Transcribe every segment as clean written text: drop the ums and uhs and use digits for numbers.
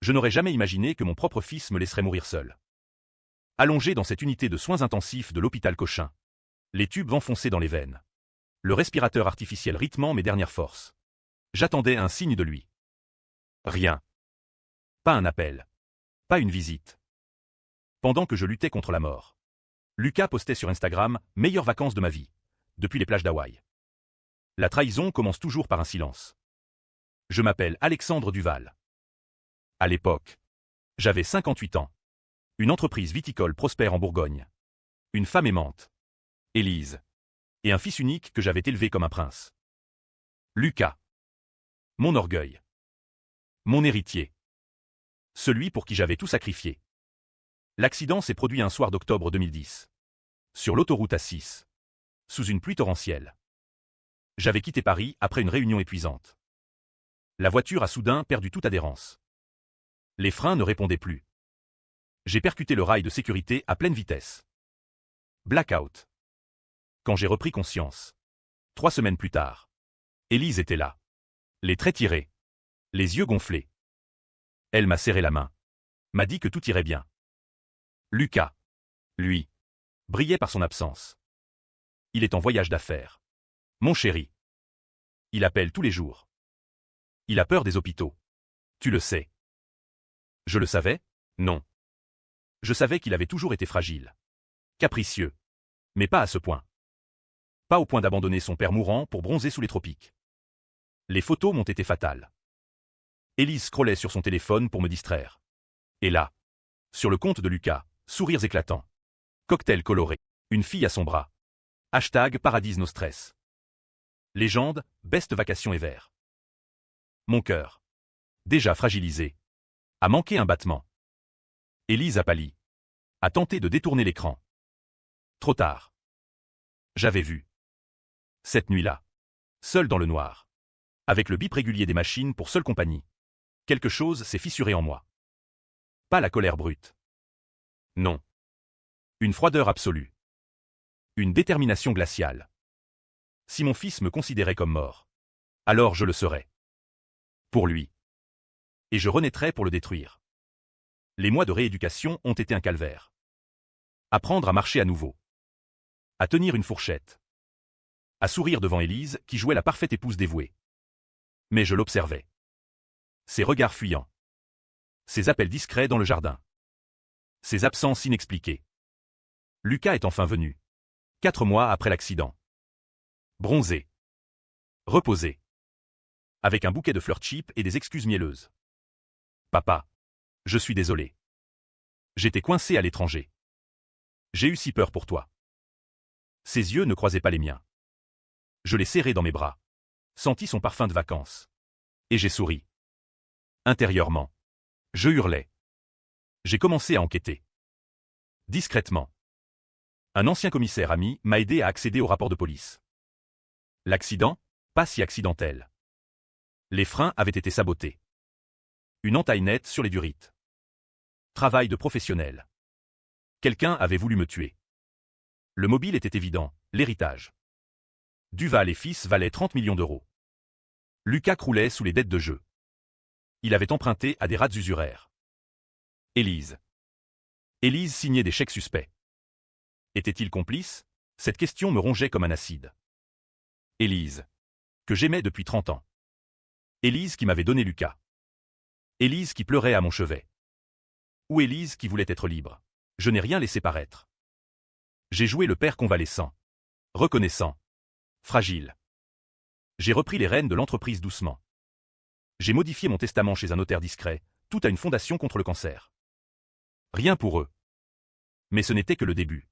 Je n'aurais jamais imaginé que mon propre fils me laisserait mourir seul. Allongé dans cette unité de soins intensifs de l'hôpital Cochin. Les tubes enfoncés dans les veines. Le respirateur artificiel rythmant mes dernières forces. J'attendais un signe de lui. Rien. Pas un appel. Pas une visite. Pendant que je luttais contre la mort. Lucas postait sur Instagram « Meilleures vacances de ma vie » depuis les plages d'Hawaï. La trahison commence toujours par un silence. Je m'appelle Alexandre Duval. À l'époque, j'avais 58 ans. Une entreprise viticole prospère en Bourgogne. Une femme aimante. Élise. Et un fils unique que j'avais élevé comme un prince. Lucas. Mon orgueil. Mon héritier. Celui pour qui j'avais tout sacrifié. L'accident s'est produit un soir d'octobre 2010. Sur l'autoroute A6. Sous une pluie torrentielle. J'avais quitté Paris après une réunion épuisante. La voiture a soudain perdu toute adhérence. Les freins ne répondaient plus. J'ai percuté le rail de sécurité à pleine vitesse. Blackout. Quand j'ai repris conscience. 3 semaines plus tard. Élise était là. Les traits tirés. Les yeux gonflés. Elle m'a serré la main. M'a dit que tout irait bien. Lucas. Lui. Brillait par son absence. Il est en voyage d'affaires. Mon chéri. Il appelle tous les jours. Il a peur des hôpitaux. Tu le sais. Je le savais? Non. Je savais qu'il avait toujours été fragile. Capricieux. Mais pas à ce point. Pas au point d'abandonner son père mourant pour bronzer sous les tropiques. Les photos m'ont été fatales. Élise scrollait sur son téléphone pour me distraire. Et là, sur le compte de Lucas, sourires éclatants. Cocktail coloré. Une fille à son bras. Hashtag Paradise No Stress. Légende, best vacation ever. Mon cœur. Déjà fragilisé. A manqué un battement. Élise a pâli. A tenté de détourner l'écran. Trop tard. J'avais vu. Cette nuit-là. Seul dans le noir. Avec le bip régulier des machines pour seule compagnie. Quelque chose s'est fissuré en moi. Pas la colère brute. Non. Une froideur absolue. Une détermination glaciale. Si mon fils me considérait comme mort, alors je le serais. Pour lui. Et je renaîtrais pour le détruire. Les mois de rééducation ont été un calvaire. Apprendre à marcher à nouveau. À tenir une fourchette. À sourire devant Élise qui jouait la parfaite épouse dévouée. Mais je l'observais. Ses regards fuyants. Ses appels discrets dans le jardin. Ses absences inexpliquées. Lucas est enfin venu. 4 mois après l'accident. Bronzé. Reposé. Avec un bouquet de fleurs cheap et des excuses mielleuses. Papa. Je suis désolé. J'étais coincé à l'étranger. J'ai eu si peur pour toi. Ses yeux ne croisaient pas les miens. Je l'ai serré dans mes bras. Senti son parfum de vacances. Et j'ai souri. Intérieurement. Je hurlais. J'ai commencé à enquêter. Discrètement. Un ancien commissaire ami m'a aidé à accéder au rapport de police. L'accident, pas si accidentel. Les freins avaient été sabotés. Une entaille nette sur les durites. Travail de professionnel. Quelqu'un avait voulu me tuer. Le mobile était évident, l'héritage. Duval et fils valaient 30 millions d'euros. Lucas croulait sous les dettes de jeu. Il avait emprunté à des rats usuraires. Élise. Élise signait des chèques suspects. Était-il complice? Cette question me rongeait comme un acide. Élise. Que j'aimais depuis 30 ans. Élise qui m'avait donné Lucas. Élise qui pleurait à mon chevet. Ou Élise qui voulait être libre. Je n'ai rien laissé paraître. J'ai joué le père convalescent. Reconnaissant. Fragile. J'ai repris les rênes de l'entreprise doucement. J'ai modifié mon testament chez un notaire discret, tout à une fondation contre le cancer. Rien pour eux. Mais ce n'était que le début.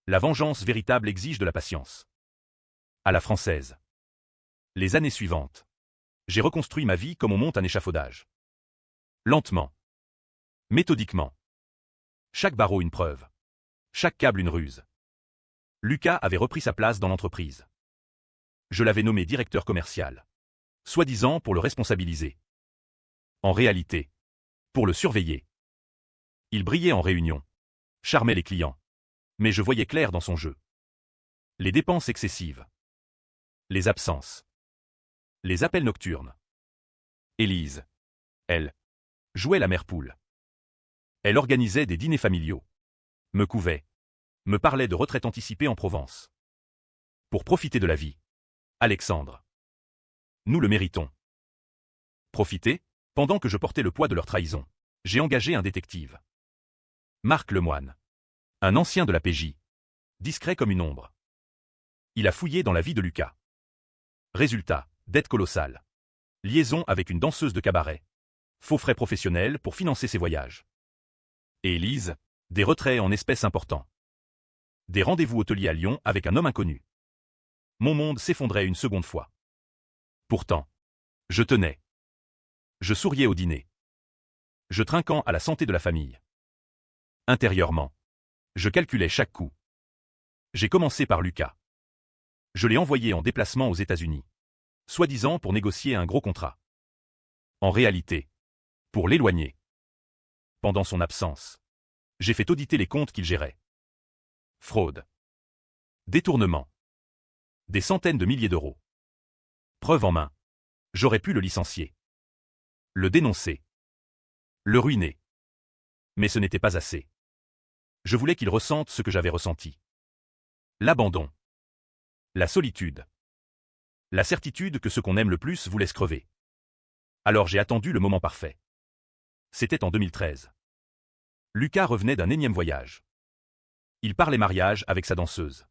La vengeance véritable exige de la patience. À la française. Les années suivantes. J'ai reconstruit ma vie comme on monte un échafaudage. Lentement. Méthodiquement. Chaque barreau une preuve. Chaque câble une ruse. Lucas avait repris sa place dans l'entreprise. Je l'avais nommé directeur commercial. Soi-disant pour le responsabiliser. En réalité. Pour le surveiller. Il brillait en réunion. Charmait les clients. Mais je voyais clair dans son jeu. Les dépenses excessives. Les absences. Les appels nocturnes. Élise. Elle. Jouait la mère poule. Elle organisait des dîners familiaux. Me couvait. Me parlait de retraite anticipée en Provence. Pour profiter de la vie. Alexandre. Nous le méritons. Profiter? Pendant que je portais le poids de leur trahison, j'ai engagé un détective. Marc Lemoine. Un ancien de la PJ. Discret comme une ombre. Il a fouillé dans la vie de Lucas. Résultat, dette colossale. Liaison avec une danseuse de cabaret. Faux frais professionnels pour financer ses voyages. Et Élise, des retraits en espèces importants. Des rendez-vous hôteliers à Lyon avec un homme inconnu. Mon monde s'effondrait une seconde fois. Pourtant, je tenais. Je souriais au dîner. Je trinquant à la santé de la famille. Intérieurement, je calculais chaque coup. J'ai commencé par Lucas. Je l'ai envoyé en déplacement aux États-Unis. Soi-disant pour négocier un gros contrat. En réalité, pour l'éloigner. Pendant son absence, j'ai fait auditer les comptes qu'il gérait. Fraude. Détournement. Des centaines de milliers d'euros. Preuve en main. J'aurais pu le licencier. Le dénoncer. Le ruiner. Mais ce n'était pas assez. Je voulais qu'il ressente ce que j'avais ressenti. L'abandon. La solitude. La certitude que ce qu'on aime le plus vous laisse crever. Alors j'ai attendu le moment parfait. C'était en 2013. Lucas revenait d'un énième voyage. Il parlait mariage avec sa danseuse.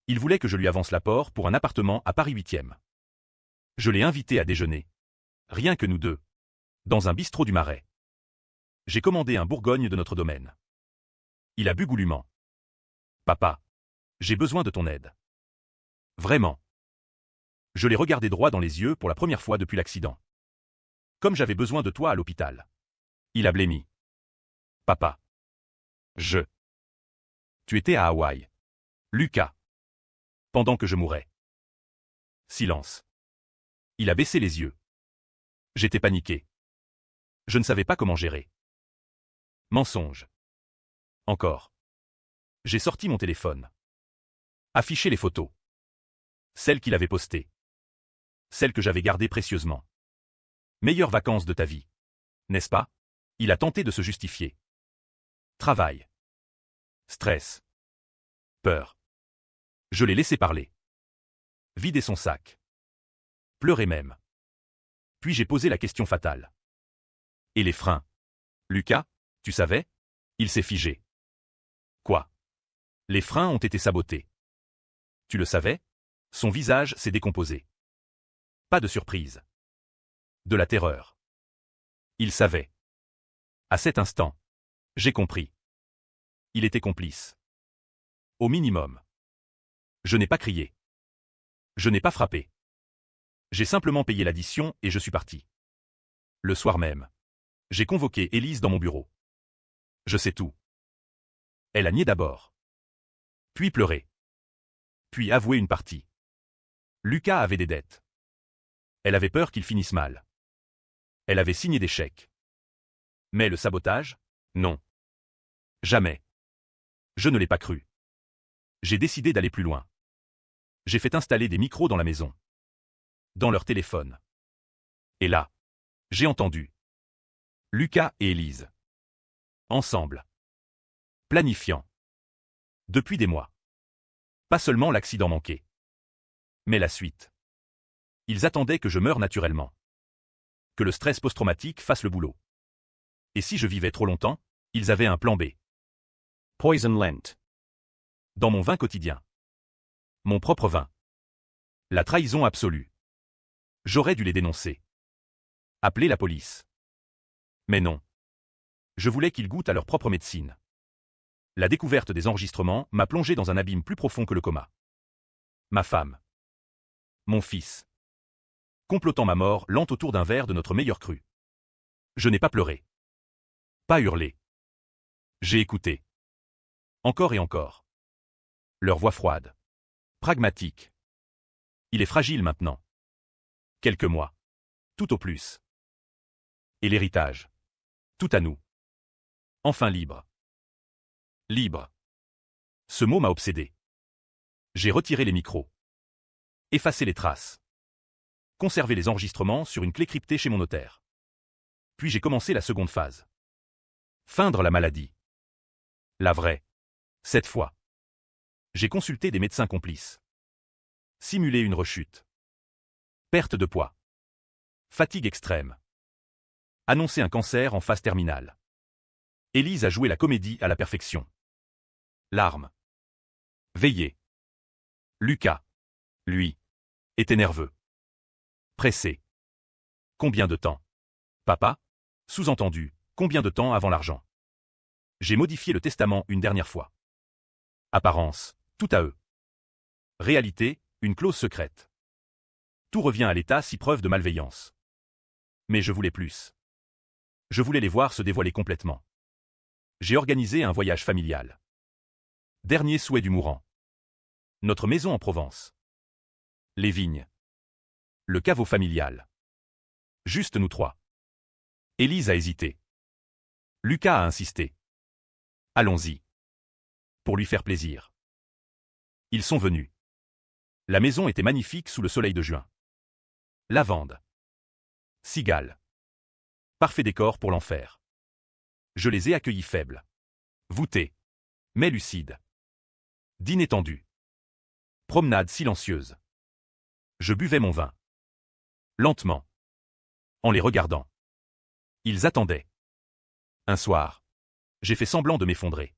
Il voulait que je lui avance l'apport pour un appartement à Paris 8e. Je l'ai invité à déjeuner. Rien que nous deux. Dans un bistrot du Marais. J'ai commandé un Bourgogne de notre domaine. Il a bu goulûment. Papa, j'ai besoin de ton aide. Vraiment. Je l'ai regardé droit dans les yeux pour la première fois depuis l'accident. Comme j'avais besoin de toi à l'hôpital. Il a blêmi. Papa. Tu étais à Hawaï. Lucas. Pendant que je mourais. Silence. Il a baissé les yeux. J'étais paniqué. Je ne savais pas comment gérer. Mensonge. Encore. J'ai sorti mon téléphone. Affiché les photos. Celles qu'il avait postées. Celles que j'avais gardées précieusement. Meilleures vacances de ta vie. N'est-ce pas? Il a tenté de se justifier. Travail. Stress. Peur. Je l'ai laissé parler. Vider son sac. Pleurer même. Puis j'ai posé la question fatale. Et les freins? Lucas, tu savais? Il s'est figé. Quoi? Les freins ont été sabotés. Tu le savais? Son visage s'est décomposé. Pas de surprise. De la terreur. Il savait. À cet instant, j'ai compris. Il était complice. Au minimum. Je n'ai pas crié. Je n'ai pas frappé. J'ai simplement payé l'addition et je suis parti. Le soir même, j'ai convoqué Élise dans mon bureau. Je sais tout. Elle a nié d'abord. Puis pleuré. Puis avoué une partie. Lucas avait des dettes. Elle avait peur qu'il finisse mal. Elle avait signé des chèques. Mais le sabotage? Non. Jamais. Je ne l'ai pas cru. J'ai décidé d'aller plus loin. J'ai fait installer des micros dans la maison. Dans leur téléphone. Et là, j'ai entendu. Lucas et Élise. Ensemble. Planifiant. Depuis des mois. Pas seulement l'accident manqué. Mais la suite. Ils attendaient que je meure naturellement. Que le stress post-traumatique fasse le boulot. Et si je vivais trop longtemps, ils avaient un plan B. Poison Lent. Dans mon vin quotidien. Mon propre vin. La trahison absolue. J'aurais dû les dénoncer. Appeler la police. Mais non. Je voulais qu'ils goûtent à leur propre médecine. La découverte des enregistrements m'a plongé dans un abîme plus profond que le coma. Ma femme. Mon fils. Complotant ma mort lente autour d'un verre de notre meilleur cru. Je n'ai pas pleuré. Pas hurlé. J'ai écouté. Encore et encore. Leur voix froide. Pragmatique. Il est fragile maintenant. Quelques mois. Tout au plus. Et l'héritage. Tout à nous. Enfin libre. Libre. Ce mot m'a obsédé. J'ai retiré les micros. Effacé les traces. Conservé les enregistrements sur une clé cryptée chez mon notaire. Puis j'ai commencé la seconde phase. Feindre la maladie. La vraie. Cette fois. J'ai consulté des médecins complices. Simuler une rechute. Perte de poids. Fatigue extrême. Annoncer un cancer en phase terminale. Élise a joué la comédie à la perfection. Larmes. Veiller. Lucas, lui, était nerveux. Pressé. Combien de temps? Papa? Sous-entendu, combien de temps avant l'argent? J'ai modifié le testament une dernière fois. Apparence, tout à eux. Réalité, une clause secrète. Tout revient à l'état si preuve de malveillance. Mais je voulais plus. Je voulais les voir se dévoiler complètement. J'ai organisé un voyage familial. Dernier souhait du mourant. Notre maison en Provence. Les vignes. Le caveau familial. Juste nous trois. Élise a hésité. Lucas a insisté. Allons-y. Pour lui faire plaisir. Ils sont venus. La maison était magnifique sous le soleil de juin. Lavande. Cigale. Parfait décor pour l'enfer. Je les ai accueillis faibles. Voûtés. Mais lucides. Dîner tendu. Promenade silencieuse. Je buvais mon vin. Lentement. En les regardant. Ils attendaient. Un soir. J'ai fait semblant de m'effondrer.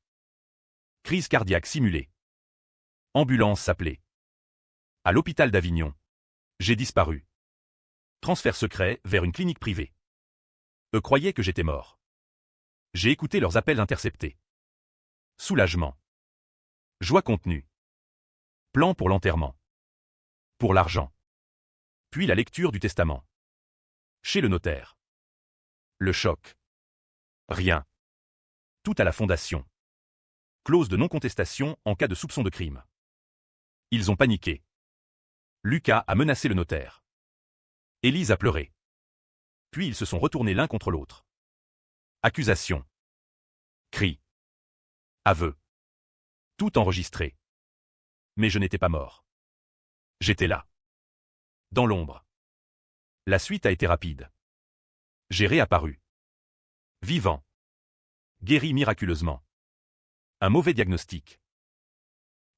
Crise cardiaque simulée. Ambulance s'appelait. À l'hôpital d'Avignon. J'ai disparu. Transfert secret vers une clinique privée. Eux croyaient que j'étais mort. J'ai écouté leurs appels interceptés. Soulagement. Joie contenue. Plan pour l'enterrement. Pour l'argent. Puis la lecture du testament. Chez le notaire. Le choc. Rien. Tout à la fondation. Clause de non-contestation en cas de soupçon de crime. Ils ont paniqué. Lucas a menacé le notaire. Élise a pleuré. Puis ils se sont retournés l'un contre l'autre. Accusation. Cri. Aveu. Tout enregistré. Mais je n'étais pas mort. J'étais là. Dans l'ombre. La suite a été rapide. J'ai réapparu. Vivant. Guéri miraculeusement. Un mauvais diagnostic.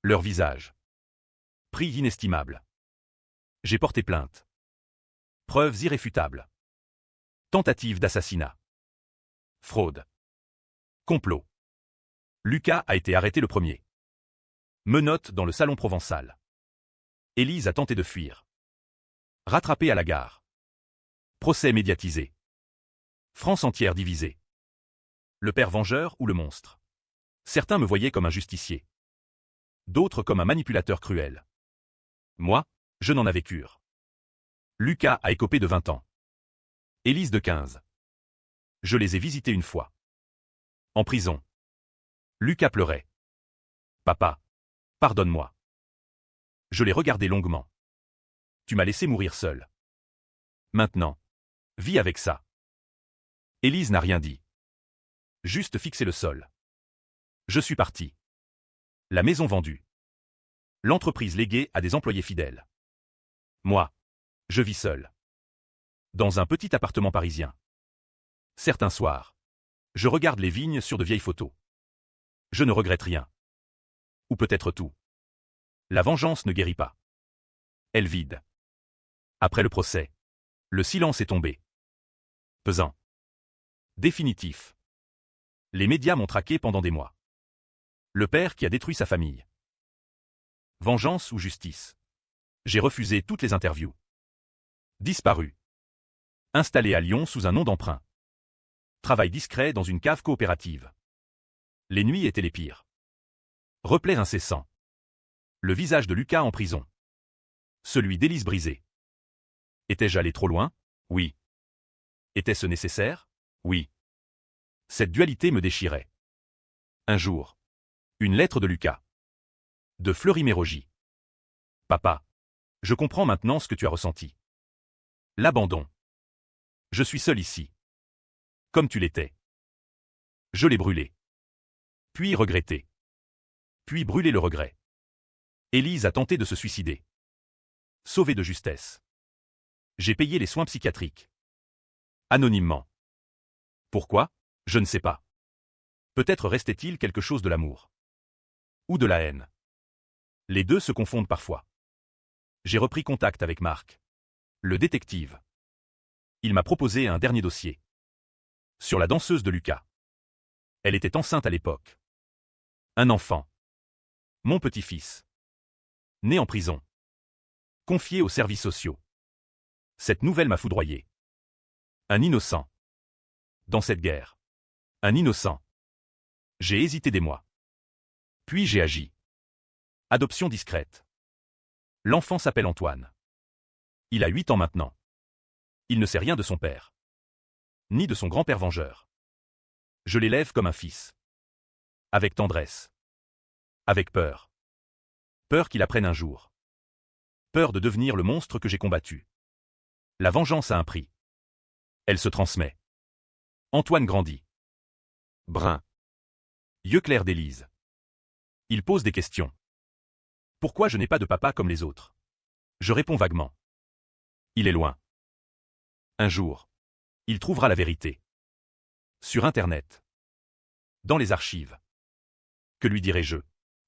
Leur visage. Prix inestimable. J'ai porté plainte. Preuves irréfutables. Tentative d'assassinat. Fraude. Complot. Lucas a été arrêté le premier. Menottes dans le salon provençal. Élise a tenté de fuir. Rattrapée à la gare. Procès médiatisé. France entière divisée. Le père vengeur ou le monstre. Certains me voyaient comme un justicier. D'autres comme un manipulateur cruel. Moi, je n'en avais cure. Lucas a écopé de 20 ans. Élise de 15. Je les ai visités une fois. En prison. Lucas pleurait. Papa, pardonne-moi. Je l'ai regardé longuement. Tu m'as laissé mourir seul. Maintenant, vis avec ça. Élise n'a rien dit. Juste fixé le sol. Je suis parti. La maison vendue. L'entreprise léguée à des employés fidèles. Moi, je vis seul. Dans un petit appartement parisien. Certains soirs, je regarde les vignes sur de vieilles photos. Je ne regrette rien. Ou peut-être tout. La vengeance ne guérit pas. Elle vide. Après le procès, le silence est tombé. Pesant. Définitif. Les médias m'ont traqué pendant des mois. Le père qui a détruit sa famille. Vengeance ou justice? J'ai refusé toutes les interviews. Disparu. Installé à Lyon sous un nom d'emprunt. Travail discret dans une cave coopérative. Les nuits étaient les pires. Replay incessant. Le visage de Lucas en prison. Celui d'Élise brisé. Étais-je allé trop loin? Oui. Était-ce nécessaire? Oui. Cette dualité me déchirait. Un jour. Une lettre de Lucas. De Fleury-Mérogis. Papa. Je comprends maintenant ce que tu as ressenti. L'abandon. Je suis seul ici. Comme tu l'étais. Je l'ai brûlé. Puis regretté. Puis brûlé le regret. Élise a tenté de se suicider. Sauvée de justesse. J'ai payé les soins psychiatriques. Anonymement. Pourquoi? Je ne sais pas. Peut-être restait-il quelque chose de l'amour. Ou de la haine. Les deux se confondent parfois. J'ai repris contact avec Marc. Le détective. Il m'a proposé un dernier dossier. Sur la danseuse de Lucas. Elle était enceinte à l'époque. Un enfant. Mon petit-fils. Né en prison. Confié aux services sociaux. Cette nouvelle m'a foudroyé. Un innocent. Dans cette guerre. Un innocent. J'ai hésité des mois. Puis j'ai agi. Adoption discrète. L'enfant s'appelle Antoine. Il a 8 ans maintenant. Il ne sait rien de son père. Ni de son grand-père vengeur. Je l'élève comme un fils. Avec tendresse. Avec peur. Peur qu'il apprenne un jour. Peur de devenir le monstre que j'ai combattu. La vengeance a un prix. Elle se transmet. Antoine grandit. Brun. Yeux clairs d'Élise. Il pose des questions. Pourquoi je n'ai pas de papa comme les autres? Je réponds vaguement. Il est loin. Un jour, il trouvera la vérité. Sur Internet. Dans les archives. Que lui dirai-je?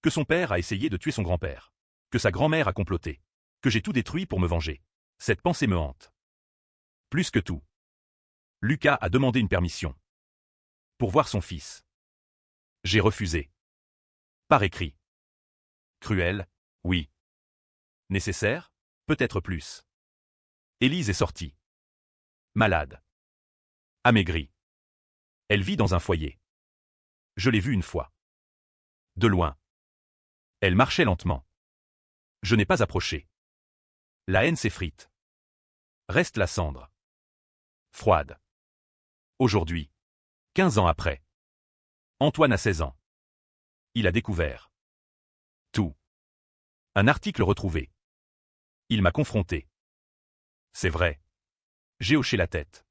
Que son père a essayé de tuer son grand-père. Que sa grand-mère a comploté. Que j'ai tout détruit pour me venger. Cette pensée me hante. Plus que tout. Lucas a demandé une permission. Pour voir son fils. J'ai refusé. Par écrit. Cruel, oui. Nécessaire? Peut-être plus. Élise est sortie. Malade. Amaigrie. Elle vit dans un foyer. Je l'ai vue une fois. De loin. Elle marchait lentement. Je n'ai pas approché. La haine s'effrite. Reste la cendre. Froide. Aujourd'hui. 15 ans après. Antoine a 16 ans. Il a découvert. Tout. Un article retrouvé. Il m'a confronté. C'est vrai. J'ai hoché la tête.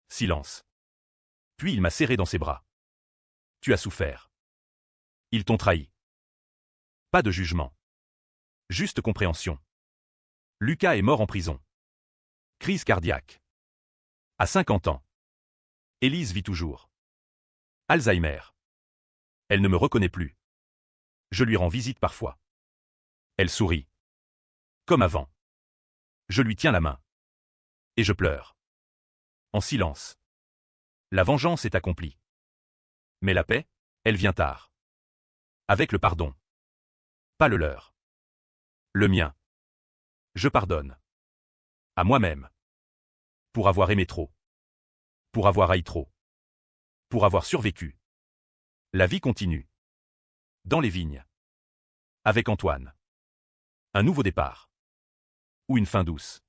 Silence. Puis il m'a serré dans ses bras. Tu as souffert. Ils t'ont trahi. Pas de jugement. Juste compréhension. Lucas est mort en prison. Crise cardiaque. À 50 ans. Élise vit toujours. Alzheimer. Elle ne me reconnaît plus. Je lui rends visite parfois. Elle sourit. Comme avant. Je lui tiens la main. Et je pleure. En silence. La vengeance est accomplie. Mais la paix, elle vient tard. Avec le pardon. Pas le leur. Le mien. Je pardonne. À moi-même. Pour avoir aimé trop. Pour avoir haï trop. Pour avoir survécu. La vie continue. Dans les vignes. Avec Antoine. Un nouveau départ. Ou une fin douce.